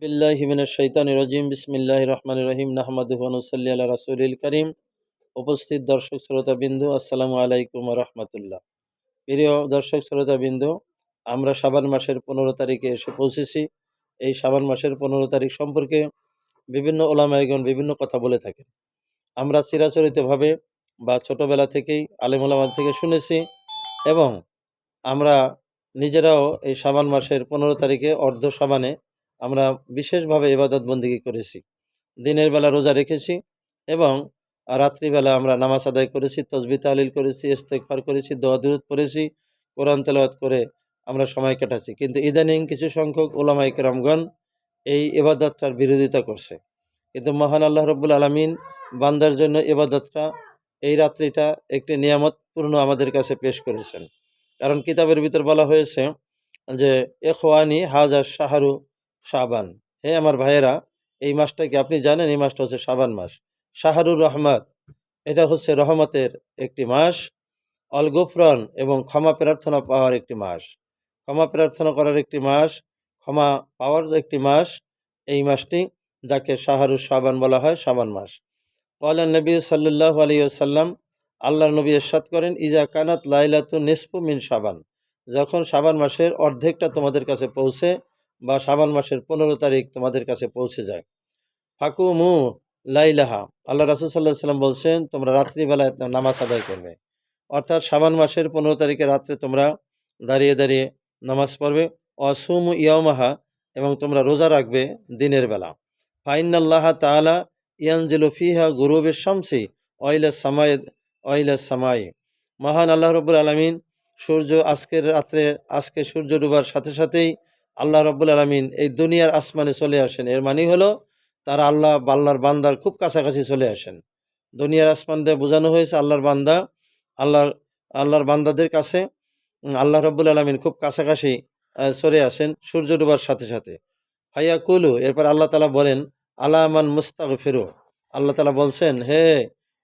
বিল্লাহি মিনাশ শাইতানির রাজিম বিসমিল্লাহির রহমানির রহিম নাহমাদুহু ওয়া নুসাল্লি আলা রাসূলিল কারীম। উপস্থিত দর্শক শ্রোতাবৃন্দ, আসসালামু আলাইকুম ওয়া রাহমাতুল্লাহ। প্রিয় দর্শক শ্রোতাবৃন্দ, আমরা শাবান মাসের 15 তারিখে এসে পৌঁছেছি। এই শাবান মাসের 15 তারিখ সম্পর্কে বিভিন্ন ওলামায়ে বিভিন্ন কথা বলে থাকেন। আমরা চিরাচরিতভাবে বা ছোটবেলা থেকেই আলেম ওলামা থেকে শুনেছি এবং আমরা নিজেরাও এই শাবান মাসের 15 তারিখে অর্ধ শাবানে আমরা বিশেষভাবে ইবাদত বন্দেগী করেছি। দিনের বেলা রোজা রেখেছি এবং রাত্রিবেলা আমরা নামাজ আদায় করেছি, তসবিহ তাহলিল করেছি, ইস্তেগফার করেছি, দোয়া দুরূদ পড়েছি, কোরআন তেলাওয়াত করে আমরা সময় কাটাচ্ছি। কিন্তু ইদানিং কিছু সংখ্যক ওলামায়ে কেরামগণ এই ইবাদতটার বিরোধিতা করছে। কিন্তু মহান আল্লাহ রব্বুল আলামিন বান্দার জন্য ইবাদতটা, এই রাত্রিটা একটি নিয়ামতপূর্ণ আমাদের কাছে পেশ করেছেন। কারণ কিতাবের ভিতর বলা হয়েছে যে এখওয়ানি হাজা শাহরু শাবান, হে আমার ভাইয়েরা, এই মাসটা কি আপনি জানেন? এই মাসটা হচ্ছে শাবান মাস। শাহরুর রহমত, এটা হচ্ছে রহমতের একটি মাস। অল গুফরান, এবং ক্ষমা প্রার্থনা পাওয়ার একটি মাস, ক্ষমা প্রার্থনা করার একটি মাস, ক্ষমা পাওয়ার একটি মাস এই মাসটি, যাকে শাহরুর শাবান বলা হয়, শাবান মাস। ক্বালা নবী সাল্লাল্লাহু আলাইহি ওয়াসাল্লাম, আল্লাহর নবী ইরশাদ করেন, ইজা কানাত লাইলাতু নিসফু মিন শাবান, যখন শাবান মাসের অর্ধেকটা তোমাদের কাছে পৌঁছে বা শাবান মাসের 15 তারিখ তোমাদের কাছে পৌঁছে যায়, ফাকুমু লাইলাহা, আল্লাহ রাসূল সাল্লাল্লাহু আলাইহি ওয়াসাল্লাম বলছেন, তোমরা রাত্রিবেলায় নামাজ আদায় করবে। অর্থাৎ শাবান মাসের 15 তারিখে রাত্রে তোমরা দাঁড়িয়ে দাঁড়িয়ে নামাজ পড়বে। অসুমু ইয়ামাহা, এবং তোমরা রোজা রাখবে দিনের বেলা। ফাইনাল্লাহ তাআলা ইয়ানজিলু ফিহা গুরুবের শামসি অইলা সামাই, মহান আল্লাহ রাব্বুল আলামিন সূর্য আজকে সূর্য ডুবার সাথে সাথেই আল্লাহ রাব্বুল আলামিন এই দুনিয়ার আসমানে চলে আসেন। এর মানে হলো তারা আল্লাহর বান্দার খুব কাছাকাছি চলে আসেন। দুনিয়ার আসমান দিয়ে বোঝানো হয়েছে আল্লাহর বান্দা, আল্লাহর আল্লাহর বান্দাদের কাছে আল্লাহ রাব্বুল আলামিন খুব কাছাকাছি চলে আসেন সূর্য ডুবার সাথে সাথে। ফায়াকুলু, এরপর আল্লাহ তাআলা বলেন, আলা মান মুস্তাগফিরু, আল্লাহ তাআলা বলছেন, হে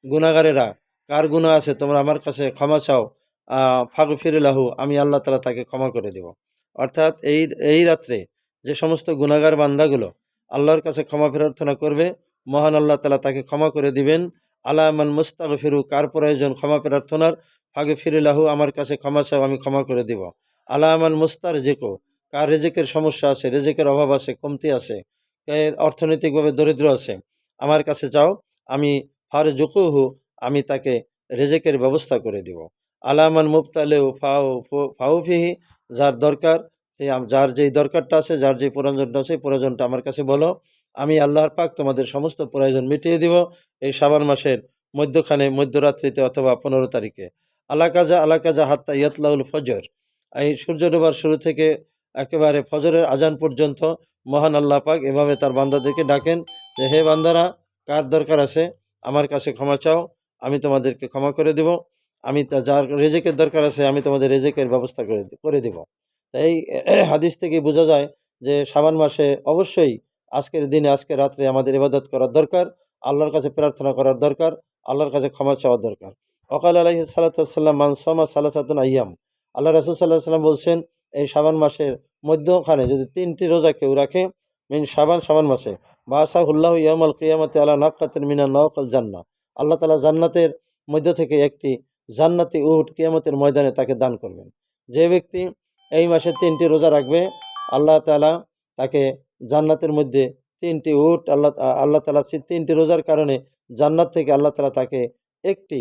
গুনাহগারেরা, কার গুনাহ আছে তোমরা আমার কাছে ক্ষমা চাও, ফাগফির লাহু, আমি আল্লাহ তাআলা তাকে ক্ষমা করে দেব। অর্থাৎ এই রাত্রে যে সমস্ত গুনাহগার বান্দাগুলো আল্লাহর কাছে ক্ষমা প্রার্থনা করবে, মহান আল্লাহ তাআলা তাকে ক্ষমা করে দিবেন। আলা মান মুস্তাগফিরু, কার প্রয়োজন ক্ষমা প্রার্থনার, ফাগফির লাহু, আমার কাছে ক্ষমা চাও, আমি ক্ষমা করে দিব। আলা মান মুস্তারজিকু, কার রেজেকের সমস্যা আছে, রেজেকের অভাব আছে, কমতি আছে, অর্থনৈতিকভাবে দরিদ্র আছে, আমার কাছে চাও, আমি ফারজুকুহু, আমি তাকে রেজেকের ব্যবস্থা করে দিব। আলামান মুবতালেউ ফাউফিহি, যার দরকার, যার যেই দরকারটা আছে, যার যেই প্রয়োজনটা আছে, প্রয়োজনটা আমার কাছে বলো, আমি আল্লাহর পাক তোমাদের সমস্ত প্রয়োজন মিটিয়ে দিব এই শাবান মাসের মধ্যরাত্রিতে অথবা 15 তারিখে। আলাকাজা হাত্তা ইয়াতলাউল ফজর, এই সূর্য ডোবার শুরু থেকে একেবারে ফজরের আজান পর্যন্ত মহান আল্লাহ পাক এভাবে তার বান্দাদেরকে ডাকেন যে, হে বান্দারা, কার দরকার আছে আমার কাছে ক্ষমা চাও, আমি তোমাদেরকে ক্ষমা করে দেব। আমি যার রেজেকের দরকার আছে, আমি তোমাদের রেজেকের ব্যবস্থা করে দেব। তাই হাদিস থেকে বোঝা যায় যে শাবান মাসে অবশ্যই আজকের দিনে, আজকের রাত্রে আমাদের ইবাদত করার দরকার, আল্লাহর কাছে প্রার্থনা করার দরকার, আল্লাহর কাছে ক্ষমা চাওয়ার দরকার। ওয়াকাল আলাইহিস সালাতু ওয়াসসালাম, মান সামা সালাসাতুন আইয়াম, আল্লাহ রাসূল সাল্লাল্লাহু আলাইহি ওয়াসাল্লাম বলছেন, এই শাবান মাসের মধ্যখানে যদি 3টি রোজা কেউ রাখে, মিন শাবান মাসে, বাসাহুল্লাহু ইয়াউমাল কিয়ামাতি আলা নাক্কাতিন মিনান নাওকাল জান্নাহ, আল্লাহ তাআলা জান্নাতের মধ্য থেকে একটি জান্নাতি উট কিয়ামতের ময়দানে তাকে দান করবেন। যে ব্যক্তি এই মাসে 3টি রোজা রাখবে, আল্লাহ তাআলা তাকে জান্নাতের মধ্যে 3টি উট, আল্লাহ তাআলা 3টি রোজার কারণে জান্নাত থেকে আল্লাহ তাআলা তাকে একটি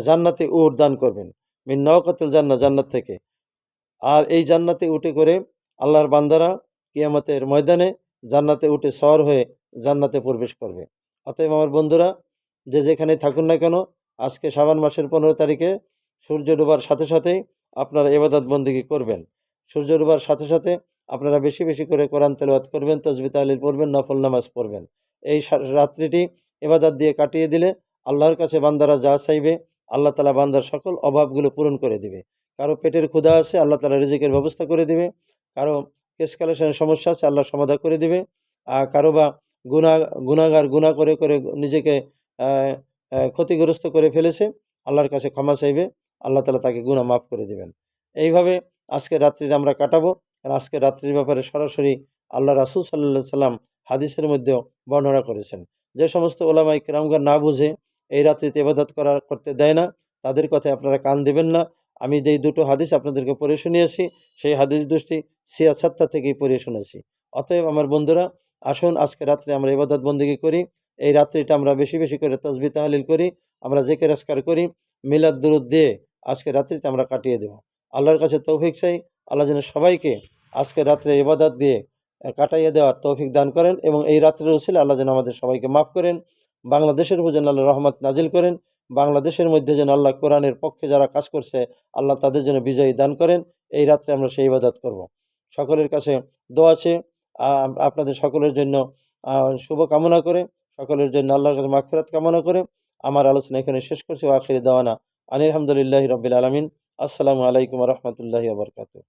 জান্নাতি উট দান করবেন, মিন নাওকাতুল জান্নাহ, জান্নাত থেকে। আর এই জান্নাতে উঠে করে আল্লাহর বান্দারা কিয়ামতের ময়দানে জান্নাতে উঠে সওয়ার হয়ে জান্নাতে প্রবেশ করবে। অতএব আমার বন্ধুরা, যে যেখানে থাকুন না কেন, আজকে শাবান মাসের 15 তারিখে সূর্য ডোবার সাথে সাথেই আপনারা ইবাদত বন্দেগী করবেন। সূর্য ডোবার সাথে সাথে আপনারা বেশি বেশি করে কোরআন তেলাওয়াত করবেন, তাসবিহ তাহলিল পড়বেন, নফল নামাজ পড়বেন। এই রাত্রিটি ইবাদত দিয়ে কাটিয়ে দিলে আল্লাহর কাছে বান্দারা যা চাইবে, আল্লাহ তাআলা বান্দার সকল অভাবগুলো পূরণ করে দিবে। কারো পেটের ক্ষুধা আছে, আল্লাহ তাআলা রিজিকের ব্যবস্থা করে দিবে। কারো কেস কালেকশনের সমস্যা আছে, আল্লাহ সমাধান করে দিবে। আর কারো বা গুনাহগার গুনাহ করে করে নিজেকে ক্ষতিগ্রস্ত করে ফেলেছে, আল্লাহর কাছে ক্ষমা চাইবে, আল্লাহ তাআলা তাকে গুনাহ মাফ করে দিবেন। এইভাবে আজকের রাত্রিটা আমরা কাটাবো। আর আজকের রাত্রির ব্যাপারে সরাসরি আল্লাহ রাসূল সাল্লাল্লাহু আলাইহি সাল্লাম হাদিসের মধ্যেও বর্ণনা করেছেন। যে সমস্ত ওলামায়ে কেরামগণ না বুঝে এই রাত্রিতে ইবাদত করতে দেয় না, তাদের কথায় আপনারা কান দেবেন না। আমি যেই দুটো হাদিস আপনাদেরকে পড়ে শুনিয়েছি, সেই হাদিস দুটি সিয়াসাত্তা থেকেই পড়ে শুনেছি। অতএব আমার বন্ধুরা, আসুন আজকে রাত্রে আমরা ইবাদত বন্দেগী করি। এই রাত্রিটা আমরা বেশি বেশি করে তাসবিহ তাহলিল করি, আমরা জিকির আজকার করি, মিলাদ দুরূদ দিয়ে আজকে রাত্রিটা আমরা কাটিয়ে দেব। আল্লাহর কাছে তৌফিক চাই, আল্লাহ যেন সবাইকে আজকে রাত্রে ইবাদত দিয়ে কাটাইয়ে দেওয়ার তৌফিক দান করেন, এবং এই রাত্রের উসিলায় আল্লাহ যেন আমাদের সবাইকে মাফ করেন। বাংলাদেশের উপর যেন আল্লাহ রহমত নাজিল করেন। বাংলাদেশের মধ্যে যেন আল্লাহ কোরআনের পক্ষে যারা কাজ করছে, আল্লাহ তাদের জন্য বিজয়ী দান করেন। এই রাত্রে আমরা সেই ইবাদত করব। সকলের কাছে দোয়া আছে, আপনাদের সকলের জন্য শুভ কামনা করে, সকলের জন্য আল্লাহর কাছে মাগফিরাত কামনা করে আমার আলোচনা এখানে শেষ করছি। ওয়া আখিরি দাওয়ানা আনিল হামদুলিল্লাহি রাব্বিল আলামিন। আসসালামু আলাইকুম ওয়া রাহমাতুল্লাহি ওয়া বারাকাতুহু।